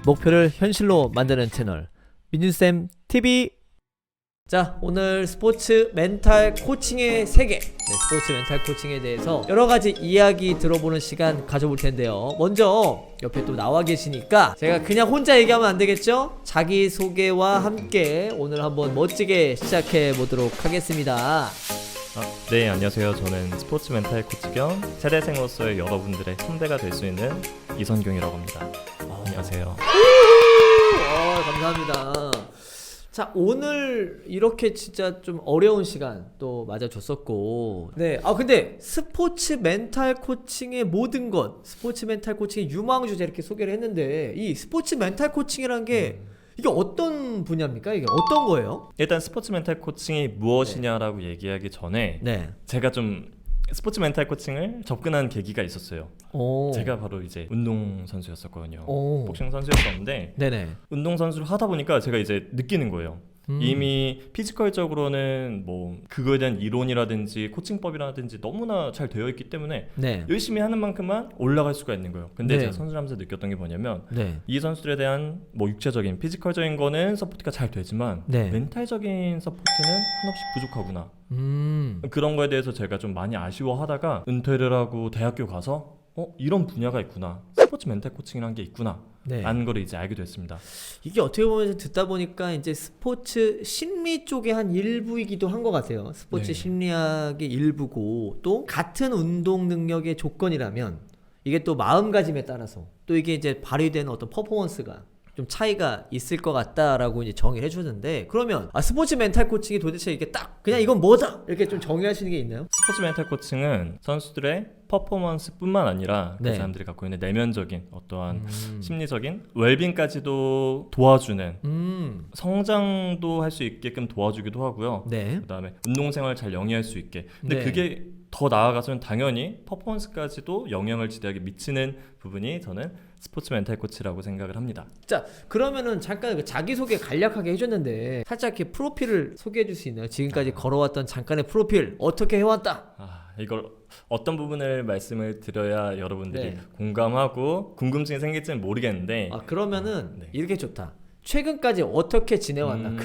목표를 현실로 만드는 채널 민준쌤 TV. 자, 오늘 스포츠 멘탈 코칭의 세계, 스포츠 멘탈 코칭에 대해서 여러가지 이야기 들어보는 시간 가져볼 텐데요. 먼저 옆에 또 나와 계시니까 제가 그냥 혼자 얘기하면 안 되겠죠? 자기소개와 함께 오늘 한번 멋지게 시작해 보도록 하겠습니다. 네, 안녕하세요. 저는 스포츠 멘탈 코치 겸 세대생으로서의 여러분들의 선배가 될 수 있는 이선경이라고 합니다. 안녕하세요. 감사합니다. 자, 오늘 이렇게 진짜 좀 어려운 시간 또 맞아줬었고, 네, 근데 스포츠 멘탈 코칭의 모든 것, 스포츠 멘탈 코칭의 유망주제 이렇게 소개를 했는데, 이 스포츠 멘탈 코칭이란 게 이게 어떤 분야입니까? 이게 어떤 거예요? 일단 스포츠 멘탈 코칭이 무엇이냐라고 얘기하기 전에 제가 좀 스포츠 멘탈 코칭을 접근한 계기가 있었어요. 제가 바로 이제 운동 선수였었거든요. 복싱 선수였었는데 운동 선수를 하다 보니까 제가 이제 느끼는 거예요. 이미 피지컬적으로는 뭐 그거에 대한 이론이라든지 코칭법이라든지 너무나 잘 되어 있기 때문에 열심히 하는 만큼만 올라갈 수가 있는 거예요. 근데 제가 선수를 하면서 느꼈던 게 뭐냐면 이 선수들에 대한 뭐 육체적인 피지컬적인 거는 서포트가 잘 되지만 멘탈적인 서포트는 한없이 부족하구나. 그런 거에 대해서 제가 좀 많이 아쉬워하다가 은퇴를 하고 대학교 가서 이런 분야가 있구나, 스포츠 멘탈 코칭이라는 게 있구나 라는 걸 이제 알게 됐습니다. 이게 어떻게 보면 듣다 보니까 이제 스포츠 심리 쪽의 한 일부이기도 한 것 같아요. 스포츠 심리학의 일부고, 또 같은 운동 능력의 조건이라면 이게 또 마음가짐에 따라서 또 이게 이제 발휘되는 어떤 퍼포먼스가 좀 차이가 있을 것 같다라고 이제 정의를 해주는데, 그러면 스포츠 멘탈 코칭이 도대체 이게 딱 그냥 이건 뭐다 이렇게 좀 정의하시는 게 있나요? 스포츠 멘탈 코칭은 선수들의 퍼포먼스뿐만 아니라 그 사람들이 갖고 있는 내면적인 어떠한 심리적인 웰빙까지도 도와주는, 성장도 할 수 있게끔 도와주기도 하고요. 그다음에 운동생활을 잘 영위할 수 있게. 근데 그게 더 나아가서는 당연히 퍼포먼스까지도 영향을 지대하게 미치는 부분이 저는 스포츠 멘탈 코치라고 생각을 합니다. 자, 그러면은 잠깐 그 자기소개 간략하게 해줬는데 살짝 이렇게 프로필을 소개해 줄 수 있나요? 지금까지 걸어왔던 잠깐의 프로필 어떻게 해왔다? 이걸 어떤 부분을 말씀을 드려야 여러분들이 공감하고 궁금증이 생길지는 모르겠는데, 그러면은 이렇게 좋다. 최근까지 어떻게 지내왔나?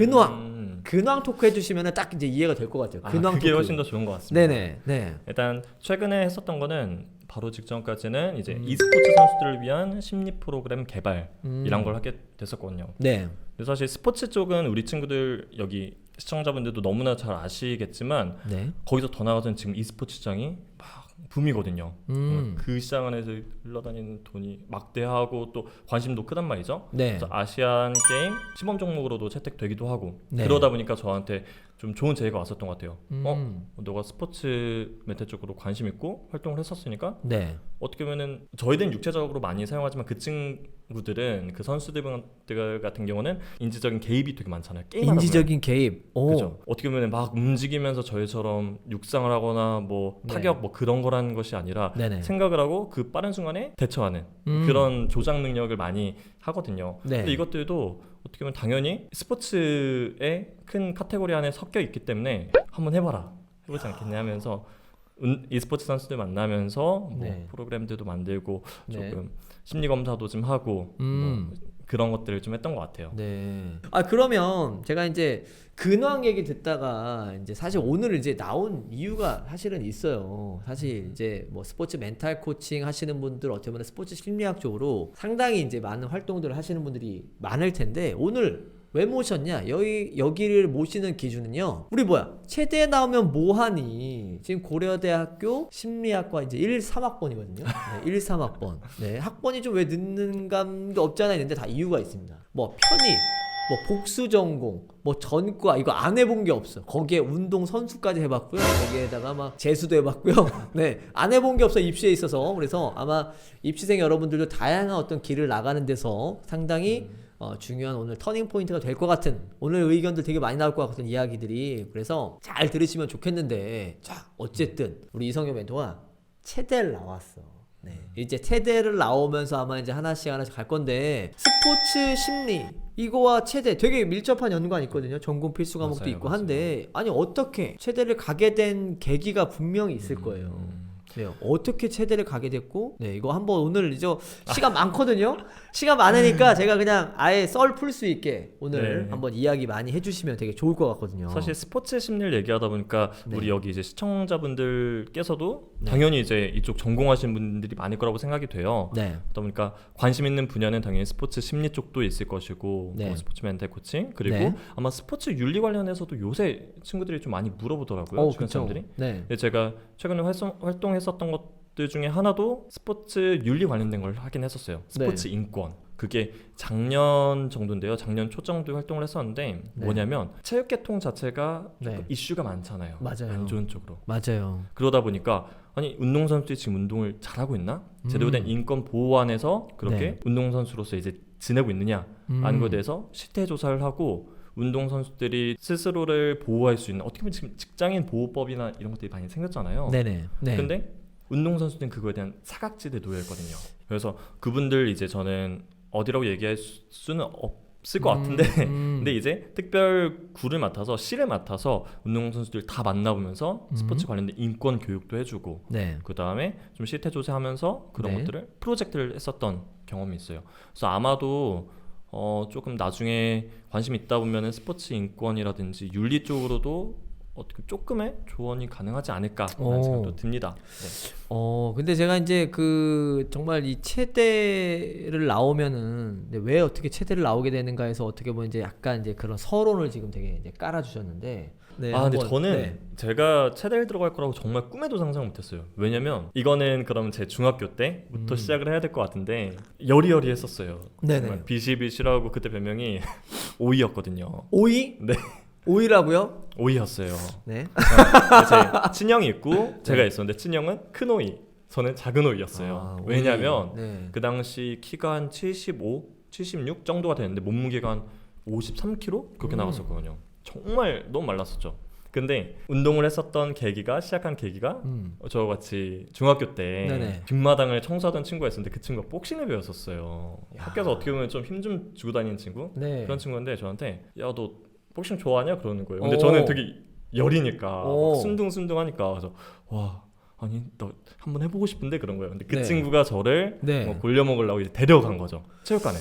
근황 토크 해주시면 딱 이제 이해가 될 것 같아요. 근황 그게 토크. 훨씬 더 좋은 것 같습니다. 네네. 일단 최근에 했었던 거는 바로 직전까지는 이제 e스포츠 선수들을 위한 심리 프로그램 개발이란 걸 하게 됐었거든요. 근데 사실 스포츠 쪽은 우리 친구들, 여기 시청자분들도 너무나 잘 아시겠지만 거기서 더 나아가서는 지금 e스포츠 시장이 막 붐이거든요. 그 시장 안에서 흘러다니는 돈이 막대하고 또 관심도 크단 말이죠. 그래서 아시안 게임 시범 종목으로도 채택되기도 하고, 그러다 보니까 저한테 좀 좋은 제의가 왔었던 것 같아요. 너가 스포츠 멘탈 쪽으로 관심 있고 활동을 했었으니까 어떻게 보면은 저희들은 육체적으로 많이 사용하지만 그 친구들은, 그 선수들 같은 경우는 인지적인 개입이 되게 많잖아요. 게임하다 인지적인 개입. 그죠. 어떻게 보면 막 움직이면서 저희처럼 육상을 하거나 뭐 타격 뭐 그런 거라는 것이 아니라 생각을 하고 그 빠른 순간에 대처하는 그런 조작 능력을 많이 하거든요. 근데 이것들도 어떻게 보면 당연히 스포츠의 큰 카테고리 안에 섞여 있기 때문에 한번 해보지 않겠냐 하면서 e스포츠 선수들 만나면서 뭐 프로그램들도 만들고 조금 심리 검사도 좀 하고 뭐 그런 것들을 좀 했던 것 같아요. 그러면 제가 이제 근황 얘기 듣다가 이제 사실 오늘 이제 나온 이유가 사실은 있어요. 사실 이제 뭐 스포츠 멘탈 코칭 하시는 분들, 어떻게 보면 스포츠 심리학 쪽으로 상당히 이제 많은 활동들을 하시는 분들이 많을 텐데, 오늘 왜 모셨냐? 여기를 모시는 기준은요, 우리 체대에 나오면 뭐하니? 지금 고려대학교 심리학과 이제 1-3학번이거든요. 1-3학번. 학번이 좀 왜 늦는 감도 없지 않아 있는데 다 이유가 있습니다. 뭐 편입, 뭐 복수 전공, 뭐 전과, 이거 안 해본 게 없어. 거기에 운동 선수까지 해봤고요. 거기에다가 막 재수도 해봤고요. 안 해본 게 없어, 입시에 있어서. 그래서 아마 입시생 여러분들도 다양한 어떤 길을 나가는 데서 상당히 중요한 오늘 터닝 포인트가 될 것 같은, 오늘 의견들 되게 많이 나올 것 같은 이야기들이, 그래서 잘 들으시면 좋겠는데, 자, 어쨌든 우리 이성경 멘토가 체대를 나왔어. 이제 체대를 나오면서 아마 이제 하나씩 갈 건데, 스포츠 심리 이거와 체대 되게 밀접한 연관이 있거든요. 전공 필수 과목도 있고 한데, 아니 어떻게 체대를 가게 된 계기가 분명히 있을 거예요. 네, 어떻게 체대를 가게 됐고, 네, 이거 한번 오늘 이제 시간 많거든요. 시간 많으니까 제가 그냥 아예 썰 풀 수 있게 오늘 네. 한번 이야기 많이 해주시면 되게 좋을 것 같거든요. 사실 스포츠 심리를 얘기하다 보니까 네. 우리 여기 이제 시청자분들께서도 네. 당연히 이제 이쪽 전공하신 분들이 많을 거라고 생각이 돼요. 네. 그러다 보니까 관심 있는 분야는 당연히 스포츠 심리 쪽도 있을 것이고 네. 스포츠 멘탈 코칭 그리고 네. 아마 스포츠 윤리 관련해서도 요새 친구들이 좀 많이 물어보더라고요. 주변 사람들이. 네. 근데 제가 최근에 활동했었던 것들 중에 하나도 스포츠 윤리 관련된 걸 하긴 했었어요. 스포츠 인권. 그게 작년 정도인데요. 작년 초 정도 활동을 했었는데 네. 뭐냐면 체육계통 자체가 네. 이슈가 많잖아요. 맞아요. 안 좋은 쪽으로. 맞아요. 그러다 보니까 아니 운동선수들이 지금 운동을 잘하고 있나? 제대로 된 인권 보호 안에서 그렇게 네. 운동선수로서 이제 지내고 있느냐? 라는 것에 대해서 실태 조사를 하고 운동선수들이 스스로를 보호할 수 있는 어떻게 보면 지금 직장인 보호법이나 이런 것들이 많이 생겼잖아요. 네네. 네. 근데 운동선수들은 그거에 대한 사각지대 놓여있거든요. 그래서 그분들 이제 저는 어디라고 얘기할 수는 없을 것 같은데 근데 이제 특별 구를 맡아서 실을 맡아서 운동선수들 다 만나보면서 스포츠 관련된 인권 교육도 해주고 네. 그 다음에 좀 실태 조사하면서 그런 네. 것들을 프로젝트를 했었던 경험이 있어요. 그래서 아마도 조금 나중에 관심 있다 보면은 스포츠 인권이라든지 윤리 쪽으로도 어떻게 조금의 조언이 가능하지 않을까라는 생각도 듭니다. 네. 근데 제가 이제 그 정말 이 체대를 나오면은 왜 어떻게 체대를 나오게 되는가 해서 어떻게 보면 이제 약간 이제 그런 서론을 지금 되게 이제 깔아주셨는데. 네, 근데 한번, 저는 네. 제가 체대를 들어갈 거라고 정말 꿈에도 상상 못했어요. 왜냐면 이거는 그럼 제 중학교 때부터 시작을 해야 될 것 같은데 여리여리했었어요. 네네. 정말 비시비시라고 그때 별명이 오이였거든요. 오이? 네. 오이라고요? 오이였어요. 네. 제 친형이 있고 제가 있었는데 친형은 큰 오이, 저는 작은 오이였어요. 오이. 왜냐면 네. 그 당시 키가 한 75, 76 정도가 되는데 몸무게가 한 53kg 그렇게 나갔었거든요. 정말 너무 말랐었죠. 근데 운동을 했었던 시작한 계기가 저같이 중학교 때 네네. 뒷마당을 청소하던 친구가 있었는데 그 친구가 복싱을 배웠었어요. 학교에서 어떻게 보면 좀 힘 좀 주고 다니는 친구? 네. 그런 친구인데 저한테 야 너 복싱 좋아하냐? 그러는 거예요. 근데 저는 되게 여리니까 막 순둥순둥하니까 그래서 와 아니 너 한번 해보고 싶은데 그런 거예요. 근데 그 네. 친구가 저를 네. 골려 먹으려고 이제 데려간 거죠. 체육관에.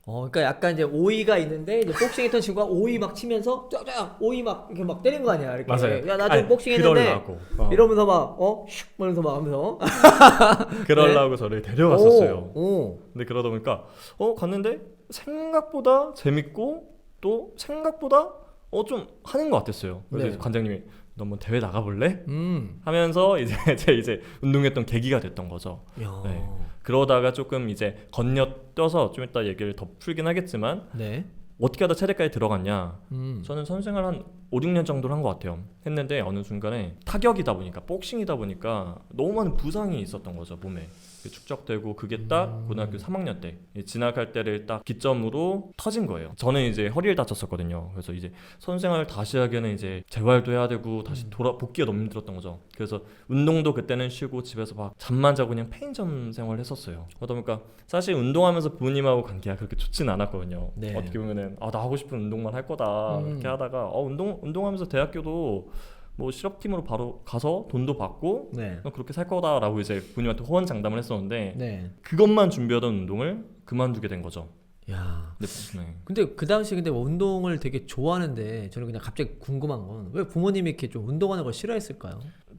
그러니까 약간 이제 오이가 있는데 이제 복싱했던 친구가 오이 막 치면서 쫙쫙 오이 막 이렇게 막 때린 거 아니야? 이렇게. 맞아요. 야 나 좀 복싱했는데 그러려고. 이러면서 막 슉 하면서 막 하면서 그러려고 저를 데려갔었어요. 오. 근데 그러다 보니까 갔는데 생각보다 재밌고 또 생각보다 좀 하는 것 같았어요. 그래서 네. 관장님이 너 한번 대회 나가볼래? 하면서 이제 운동했던 계기가 됐던 거죠. 야. 네. 그러다가 조금 이제 건너뛰어서 좀 이따 얘기를 더 풀긴 하겠지만 네. 어떻게 하다 체대까지 들어갔냐. 저는 선생을 한 5, 6년 정도를 한 것 같아요. 했는데 어느 순간에 타격이다 보니까 복싱이다 보니까 너무 많은 부상이 있었던 거죠. 몸에 축적되고 그게 딱 고등학교 3학년 때 진학할 때를 딱 기점으로 터진 거예요. 저는 이제 허리를 다쳤었거든요. 그래서 이제 선생활 다시 하기에는 이제 재활도 해야 되고 다시 복귀가 너무 힘들었던 거죠. 그래서 운동도 그때는 쉬고 집에서 막 잠만 자고 그냥 편의점 생활을 했었어요. 그러다 보니까 사실 운동하면서 부모님하고 관계가 그렇게 좋지는 않았거든요. 네. 어떻게 보면은 나 하고 싶은 운동만 할 거다 이렇게 하다가 운동하면서 대학교도 뭐 실업팀으로 바로 가서 돈도 받고 네. 그렇게 살 거다라고 이제 부모님한테 호언장담을 했었는데 네. 그것만 준비하던 운동을 그만두게 된 거죠. 야. 네. 근데 그 당시 근데 운동을 되게 좋아하는데 저는 그냥 갑자기 궁금한 건 왜 부모님이 이렇게 좀 운동하는 걸 싫어했을까요?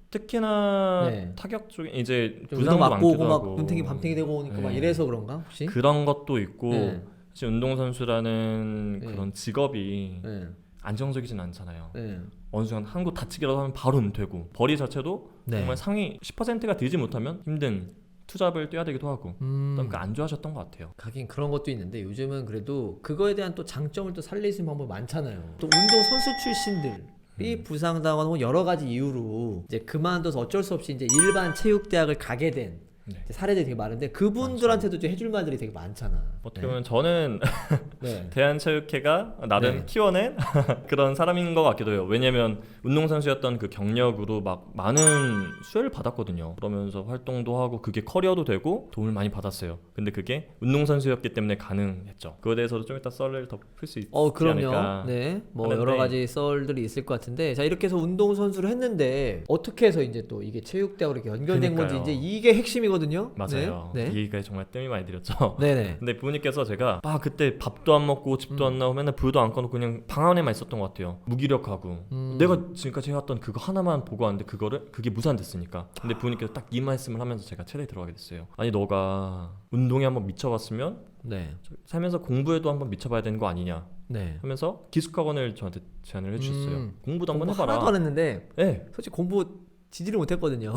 특히나 네. 타격 쪽에 이제 운동 부상도 맞고 오고 많기도 막 하고 눈탱이 밤탱이 되고 오니까 막 네. 이래서 그런가 혹시? 그런 것도 있고 네. 사실 운동선수라는 네. 그런 직업이 네. 안정적이진 않잖아요. 네. 어느 순간 한 곳 다치기라도 하면 바로 은퇴고 벌이 자체도 네. 정말 상위 10%가 되지 못하면 힘든 투잡을 뛰어야 되기도 하고 그러니까 안 좋아하셨던 것 같아요. 하긴 그런 것도 있는데 요즘은 그래도 그거에 대한 또 장점을 또 살릴 수 있는 방법이 많잖아요. 또 운동 선수 출신들이 부상당하고 여러 가지 이유로 이제 그만둬서 어쩔 수 없이 이제 일반 체육대학을 가게 된 네. 사례들이 되게 많은데 그분들한테도 좀 해줄 말들이 되게 많잖아. 어떻게 보면 저는 네. 대한체육회가 나름 네. 키워낸 그런 사람인 것 같기도 해요. 왜냐면 운동선수였던 그 경력으로 막 많은 수혜를 받았거든요. 그러면서 활동도 하고 그게 커리어도 되고 도움을 많이 받았어요. 근데 그게 운동선수였기 때문에 가능했죠. 그거에 대해서도 좀 이따 썰을 더 풀 수 있지 그럼요. 않을까. 네, 뭐 하는데, 여러 가지 썰들이 있을 것 같은데, 자 이렇게 해서 운동 선수를 했는데 어떻게 해서 이제 또 이게 체육대학으로 이렇게 연결된 건지 그러니까요. 이제 이게 핵심이거든요. 맞아요. 네. 이 얘기가 정말 뜸이 많이 들였죠. 네네. 근데 부모님께서 제가 그때 밥도 안 먹고 집도 안 나오고 맨날 불도 안 꺼놓고 그냥 방 안에만 있었던 것 같아요. 무기력하고 내가 지금까지 해왔던 그거 하나만 보고 왔는데 그게 무산됐으니까. 근데 부모님께서 딱 이 말씀을 하면서 제가 체대에 들어가게 됐어요. 아니 너가 운동에 한번 미쳐봤으면 네. 살면서 공부에도 한번 미쳐봐야 되는 거 아니냐 네. 하면서 기숙학원을 저한테 제안을 해주셨어요. 공부도 한번 공부 해봐라. 하나도 안 했는데 네. 솔직히 공부 지지를 못했거든요.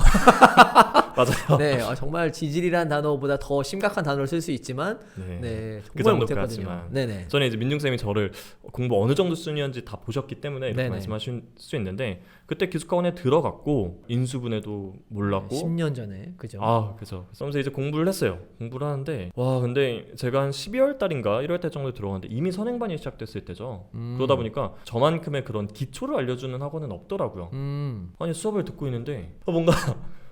맞아요. 네, 정말 지질이란 단어보다 더 심각한 단어를 쓸 수 있지만, 네, 그 정말 정도까지만. 못했거든요. 네네. 저는 이제 민중쌤이 저를 공부 어느 정도 수준이었는지 다 보셨기 때문에 이렇게 네네. 말씀하실 수 있는데 그때 기숙학원에 들어갔고 인수분해도 몰랐고 10년 전에 그죠? 그죠. 그래서 이제 공부를 했어요. 공부를 하는데 근데 제가 한 12월 달인가 1월 달 정도에 들어갔는데 이미 선행반이 시작됐을 때죠. 그러다 보니까 저만큼의 그런 기초를 알려주는 학원은 없더라고요. 아니 수업을 듣고 있는데 뭔가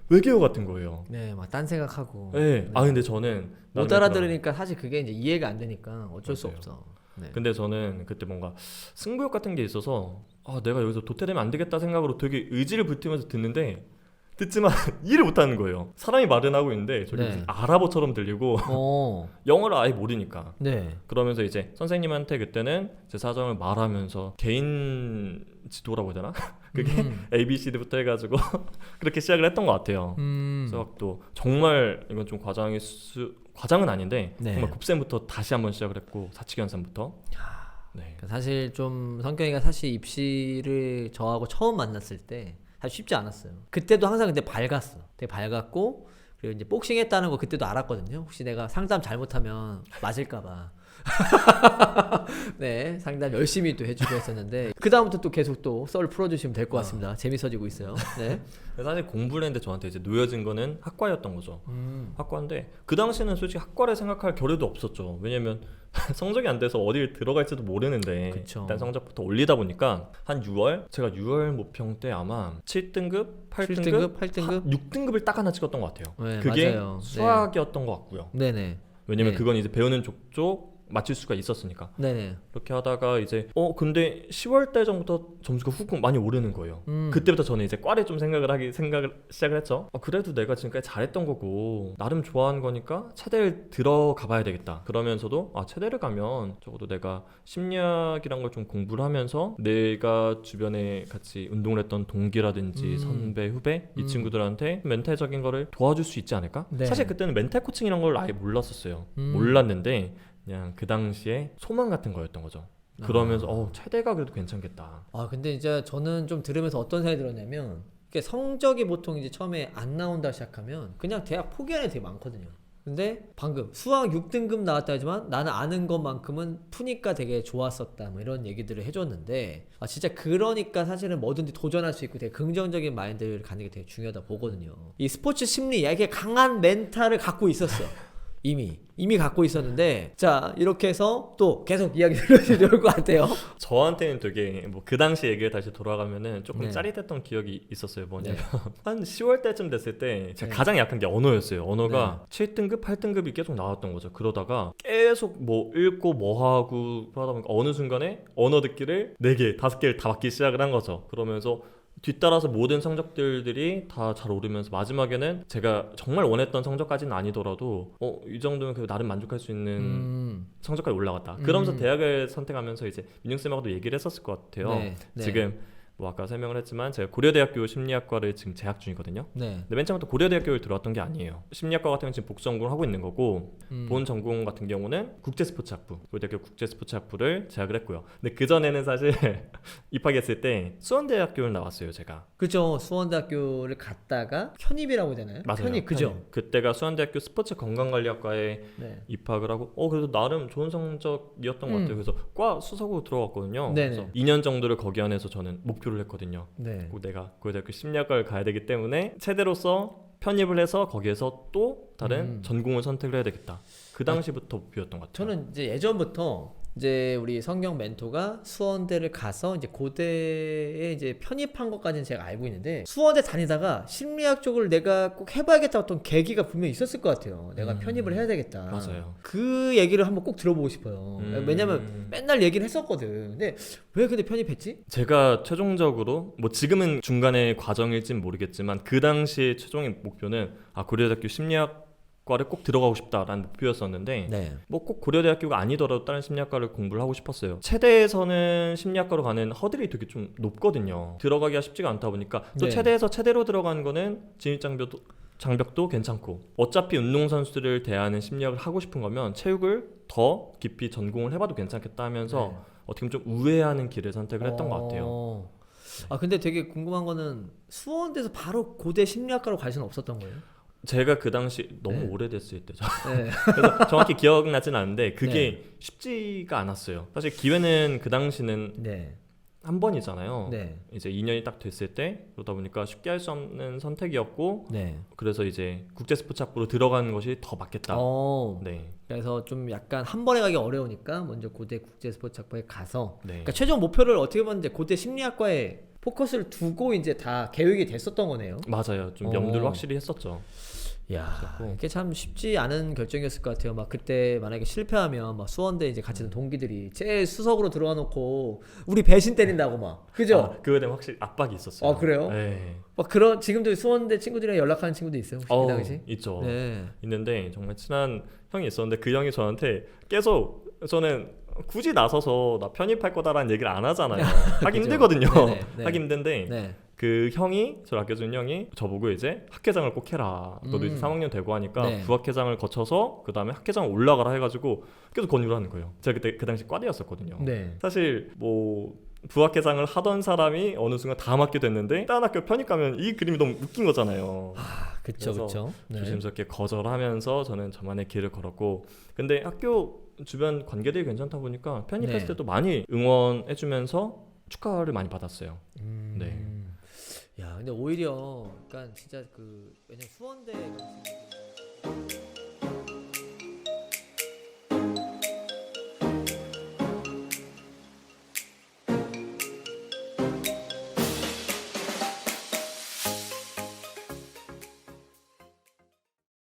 외계어 같은 거예요. 네, 막 딴 생각하고. 네. 근데 저는 못 알아들으니까 사실 그게 이제 이해가 안 되니까 어쩔 수 없어. 네. 근데 저는 그때 뭔가 승부욕 같은 게 있어서 내가 여기서 도태되면 안 되겠다 생각으로 되게 의지를 불태우면서 듣는데 듣지만 이해를 못하는 거예요. 사람이 말은 하고 있는데 저기 무슨 아랍어처럼 들리고 영어를 아예 모르니까. 네. 그러면서 이제 선생님한테 그때는 제 사정을 말하면서 개인 지도라고 해야 되나? 그게 ABCD부터 해가지고 그렇게 시작을 했던 것 같아요. 수학도 정말 이건 좀 과장은 아닌데 정말 곱셈부터 다시 한번 시작을 했고 사칙연산부터. 네. 사실 좀 성경이가 사실 입시를 저하고 처음 만났을 때 사실 쉽지 않았어요. 그때도 항상 근데 밝았어. 되게 밝았고 그리고 이제 복싱 했다는 거 그때도 알았거든요. 혹시 내가 상담 잘못하면 맞을까봐. 네, 상담 열심히 또 해주고 했었는데 그 다음부터 또 계속 또 썰 풀어주시면 될 것 같습니다. 재밌어지고 있어요. 네. 사실 공부를 했는데 저한테 이제 놓여진 거는 학과였던 거죠. 학과인데 그 당시에는 솔직히 학과를 생각할 겨를도 없었죠. 왜냐면 성적이 안 돼서 어딜 들어갈지도 모르는데 그쵸. 일단 성적부터 올리다 보니까 한 6월? 제가 6월 모평 때 아마 7등급, 8등급, 8등급? 6등급을 딱 하나 찍었던 것 같아요. 네, 그게 맞아요. 수학이었던 것 같고요. 네네. 왜냐면 그건 이제 배우는 족족 맞출 수가 있었으니까. 네네. 그렇게 하다가 이제 근데 10월 달 전부터 점수가 훅 많이 오르는 거예요. 그때부터 저는 이제 과를 좀 생각을 시작을 했죠. 그래도 내가 지금까지 잘했던 거고 나름 좋아하는 거니까 체대를 들어가 봐야 되겠다. 그러면서도 체대를 가면 적어도 내가 심리학이란 걸 좀 공부를 하면서 내가 주변에 같이 운동을 했던 동기라든지 선배, 후배 이 친구들한테 멘탈적인 거를 도와줄 수 있지 않을까? 네. 사실 그때는 멘탈 코칭이란 걸 아예 몰랐었어요. 몰랐는데 그냥 그 당시에 소망 같은 거였던 거죠. 그러면서 체대가 그래도 괜찮겠다. 근데 이제 저는 좀 들으면서 어떤 생각이 들었냐면 이게 성적이 보통 이제 처음에 안 나온다 시작하면 그냥 대학 포기하는 애들이 되게 많거든요. 근데 방금 수학 6등급 나왔다 하지만 나는 아는 것만큼은 푸니까 되게 좋았었다 뭐 이런 얘기들을 해줬는데 진짜 그러니까 사실은 뭐든지 도전할 수 있고 되게 긍정적인 마인드를 갖는 게 되게 중요하다 보거든요. 이 스포츠 심리 이렇게 강한 멘탈을 갖고 있었어. 이미 갖고 있었는데 자 이렇게 해서 또 계속 이야기 들려주면 좋을 것 같아요. 저한테는 되게 그 당시 얘기를 다시 돌아가면은 조금 짜릿했던 기억이 있었어요. 뭐냐면 한 10월 때쯤 됐을 때 제가 가장 약한 게 언어였어요. 언어가 7등급, 8등급이 계속 나왔던 거죠. 그러다가 계속 뭐 읽고 뭐 하고 그러다 보니까 어느 순간에 언어 듣기를 4개, 5개를 다 받기 시작을 한 거죠. 그러면서 뒤따라서 모든 성적들이 다 잘 오르면서 마지막에는 제가 정말 원했던 성적까지는 아니더라도 이 정도면 그래도 나름 만족할 수 있는 성적까지 올라갔다. 그러면서 대학을 선택하면서 이제 민영쌤하고도 얘기를 했었을 것 같아요. 네. 지금 뭐 아까 설명을 했지만 제가 고려대학교 심리학과를 지금 재학 중이거든요. 네. 근데 맨 처음부터 고려대학교를 들어왔던 게 아니에요. 심리학과 같은 경우는 지금 복수 전공을 하고 있는 거고 본 전공 같은 경우는 국제스포츠학부, 고려대학교 국제스포츠학부를 재학을 했고요. 근데 그 전에는 사실 입학했을 때 수원대학교를 나왔어요, 제가. 그죠. 수원대학교를 갔다가 편입이라고 하잖아요. 맞아요. 편입 그죠. 그때가 수원대학교 스포츠 건강관리학과에 입학을 하고 그래도 나름 좋은 성적이었던 것 같아요. 그래서 과 수석으로 들어갔거든요. 네네. 그래서 2년 정도를 거기 안에서 저는 목표를 했거든요. 네. 내가 고려대학교 심리학과를 가야 되기 때문에 체대로서 편입을 해서 거기에서 또 다른 전공을 선택을 해야 되겠다. 그 당시부터 목표였던 것 같아요. 저는 이제 예전부터 이제 우리 성경 멘토가 수원대를 가서 이제 고대에 이제 편입한 것까지는 제가 알고 있는데, 수원대 다니다가 심리학 쪽을 내가 꼭 해봐야겠다 어떤 계기가 분명히 있었을 것 같아요. 내가 편입을 해야 되겠다. 맞아요. 그 얘기를 한번 꼭 들어보고 싶어요. 왜냐면 맨날 얘기를 했었거든. 근데 편입했지? 제가 최종적으로 뭐 지금은 중간에 과정일진 모르겠지만 그 당시의 최종의 목표는 고려대학교 심리학과를 꼭 들어가고 싶다라는 목표였었는데 네. 뭐 꼭 고려대학교가 아니더라도 다른 심리학과를 공부를 하고 싶었어요. 체대에서는 심리학과로 가는 허들이 되게 좀 높거든요. 들어가기가 쉽지가 않다 보니까 또 네. 체대에서 체대로 들어가는 거는 장벽도 괜찮고, 어차피 운동선수들을 대하는 심리학을 하고 싶은 거면 체육을 더 깊이 전공을 해봐도 괜찮겠다 하면서 네. 어떻게 보면 좀 우회하는 길을 선택을 했던 것 같아요. 근데 되게 궁금한 거는 수원대에서 바로 고대 심리학과로 갈 수는 없었던 거예요? 제가 그 당시 너무 네. 오래됐을 때죠. 네. 그래서 정확히 기억나진 않는데 그게 네. 쉽지가 않았어요. 사실 기회는 그 당시는 네. 한 번이잖아요. 네. 이제 2년이 딱 됐을 때, 그러다 보니까 쉽게 할 수 없는 선택이었고, 네. 그래서 이제 국제스포츠학부로 들어가는 것이 더 맞겠다. 네. 그래서 좀 약간 한 번에 가기 어려우니까 먼저 고대 국제스포츠학과에 가서, 네. 그러니까 최종 목표를 어떻게 보면 이제 고대 심리학과에 포커스를 두고 이제 다 계획이 됐었던 거네요. 맞아요. 좀 염두를 확실히 했었죠. 야, 이게 참 쉽지 않은 결정이었을 것 같아요. 막 그때 만약에 실패하면 막 수원대 이제 같이 있는 동기들이 제일 수석으로 들어와 놓고 우리 배신 때린다고 막, 그죠? 그거에 대한 확실히 압박이 있었어요. 그래요? 네. 막 그런, 지금도 수원대 친구들이랑 연락하는 친구도 있어요, 혹시 그 당시? 있죠. 네. 있는데 정말 친한 형이 있었는데 그 형이 저한테 계속, 저는 굳이 나서서 나 편입할 거다라는 얘기를 안 하잖아요. 하기 힘들거든요. 네. 하기 힘든데 네. 그 형이, 저를 아껴준 형이 저보고 이제 학회장을 꼭 해라. 너도 이제 3학년 되고 하니까 네. 부학회장을 거쳐서 그 다음에 학회장을 올라가라 해가지고 계속 권유를 하는 거예요. 제가 그때 그 당시 과대였었거든요. 네. 사실 뭐 부학회장을 하던 사람이 어느 순간 다음 학교 됐는데 다른 학교 편입 가면 이 그림이 너무 웃긴 거잖아요. 그쵸. 네. 조심스럽게 거절하면서 저는 저만의 길을 걸었고, 근데 학교 주변 관계들이 괜찮다 보니까 편입했을 네. 때도 많이 응원해주면서 축하를 많이 받았어요. 네. 야, 근데 오히려, 그러니까 진짜 왜냐면 수원대 같은 친구들이